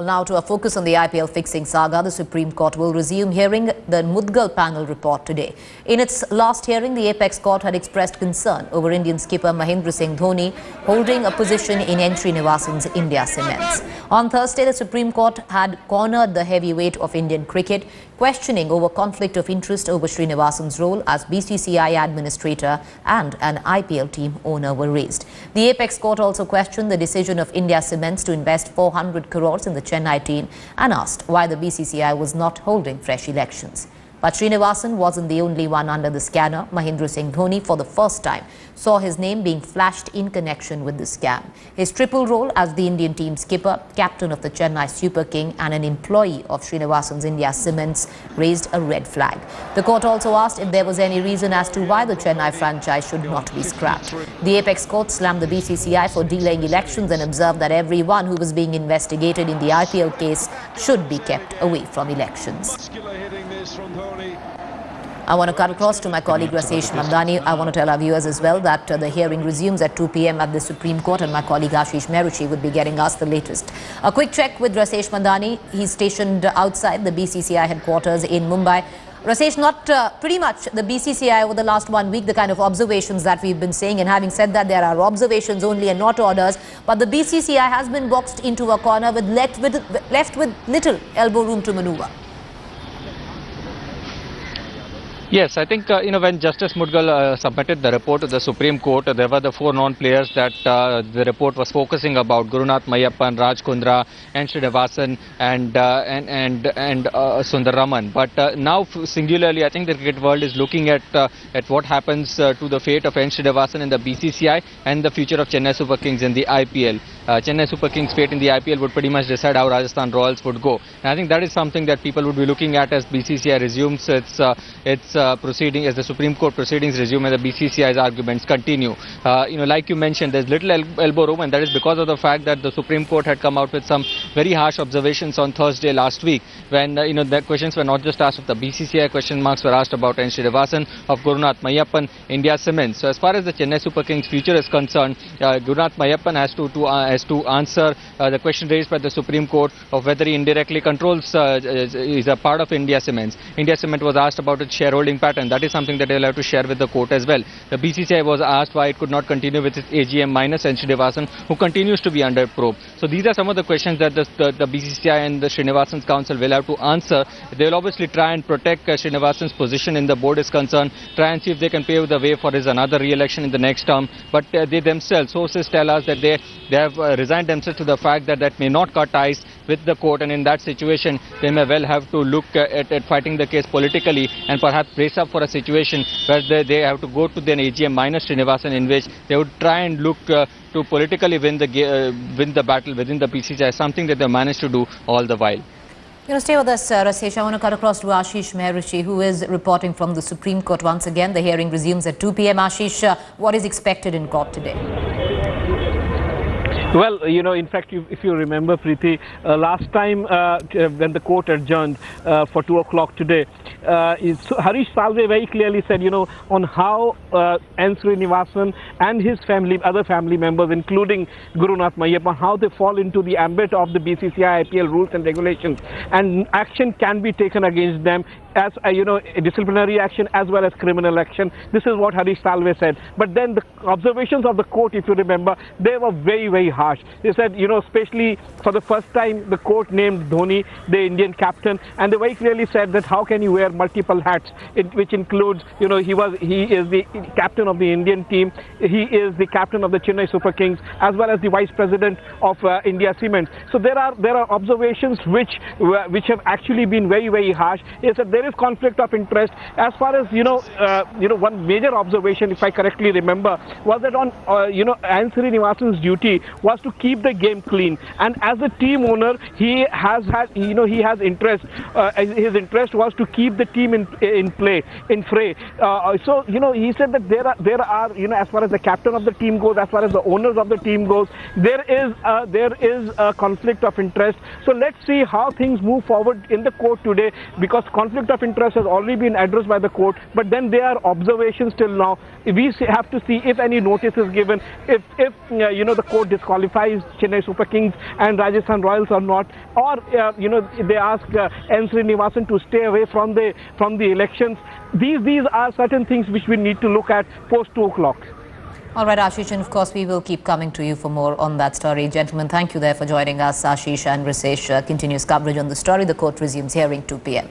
Well, now to a focus on the IPL fixing saga, the Supreme Court will resume hearing the Mudgal panel report today. In its last hearing, the Apex Court had expressed concern over Indian skipper Mahendra Singh Dhoni holding a position in Srinivasan's India Cements. On Thursday, the Supreme Court had cornered the heavyweight of Indian cricket, questioning over conflict of interest over Srinivasan's role as BCCI administrator and an IPL team owner were raised. The Apex Court also questioned the decision of India Cements to invest 400 crores in the Chennai team and asked why the BCCI was not holding fresh elections. But Srinivasan wasn't the only one under the scanner. Mahendra Singh Dhoni, for the first time, saw his name being flashed in connection with the scam. His triple role as the Indian team skipper, captain of the Chennai Super King and an employee of Srinivasan's India Cements raised a red flag. The court also asked if there was any reason as to why the Chennai franchise should not be scrapped. The Apex Court slammed the BCCI for delaying elections and observed that everyone who was being investigated in the IPL case should be kept away from elections. I want to cut across to my colleague Rasesh Mandani. I want to tell our viewers as well that the hearing resumes at 2 p.m. at the Supreme Court, and my colleague Ashish Meruchi would be getting us the latest. A quick check with Rasesh Mandani. He's stationed outside the BCCI headquarters in Mumbai. Rasesh, not pretty much the BCCI over the last 1 week, the kind of observations that we've been saying, and having said that, there are observations only and not orders, but the BCCI has been boxed into a corner left with little elbow room to maneuver. Yes, I think, when Justice Mudgal submitted the report to the Supreme Court, there were the 4 non-players that the report was focusing about: Gurunath Mayappan, Raj Kundra, and Srinivasan, and Sundar Raman. But now, singularly, I think the cricket world is looking at what happens to the fate of Srinivasan in the BCCI and the future of Chennai Super Kings in the IPL. Chennai Super Kings' fate in the IPL would pretty much decide how Rajasthan Royals would go. And I think that is something that people would be looking at as BCCI resumes its proceeding, as the Supreme Court proceedings resume and the BCCI's arguments continue. Like you mentioned, there's little elbow room, and that is because of the fact that the Supreme Court had come out with some very harsh observations on Thursday last week, when the questions were not just asked of the BCCI, question marks were asked about Srinivasan, of Gurunath Mayappan, India Cements. So as far as the Chennai Super Kings' future is concerned, Gurunath Mayappan has to answer the question raised by the Supreme Court of whether he indirectly controls, is a part of India Cements. India Cement was asked about its shareholding pattern. That is something that they will have to share with the court as well. The BCCI was asked why it could not continue with its AGM minus Srinivasan, who continues to be under probe. So these are some of the questions that the BCCI and the Srinivasan's council will have to answer. They will obviously try and protect Srinivasan's position in the board is concerned, try and see if they can pave the way for his another re-election in the next term. But they themselves, sources tell us that they have resigned themselves to the fact that may not cut ties with the court, and in that situation they may well have to look at fighting the case politically and perhaps brace up for a situation where they have to go to the AGM minus Srinivasan, in which they would try and look to politically win the battle within the BCCI, something that they managed to do all the while. Stay with us, Rasesh. I want to cut across to Ashish Meruchi, who is reporting from the Supreme Court once again. The hearing resumes at 2 p.m. Ashish, what is expected in court today? Well, in fact, if you remember, Preeti, last time when the court adjourned for 2 o'clock today, Harish Salve very clearly said, on how N. Srinivasan and his other family members, including Gurunath Mayappan, how they fall into the ambit of the BCCI IPL rules and regulations, and action can be taken against them as disciplinary action as well as criminal action. This is what Harish Salve said. But then the observations of the court, if you remember, they were very, very harsh. They said, especially for the first time, the court named Dhoni the Indian captain, and they very clearly said that how can you wear multiple hats, which includes, he is the captain of the Indian team, he is the captain of the Chennai Super Kings, as well as the vice president of India Cements. So there are observations which have actually been very, very harsh. He said there is conflict of interest. As far as one major observation, if I correctly remember, was that on N. Srinivasan's duty was to keep the game clean, and as a team owner, he has interest. His interest was to keep the team in fray. So he said that there are as far as the captain of the team goes, as far as the owners of the team goes, there is a conflict of interest. So let's see how things move forward in the court today, because conflict conflict of interest has already been addressed by the court, but then there are observations till now. We have to see if any notice is given, if the court disqualifies Chennai Super Kings and Rajasthan Royals or not, or they ask N. Srinivasan to stay away from the elections. These are certain things which we need to look at post 2 o'clock. All right, Ashish, and of course we will keep coming to you for more on that story. Gentlemen, thank you there for joining us. Ashish and Risesh continues coverage on the story. The court resumes hearing 2 p.m.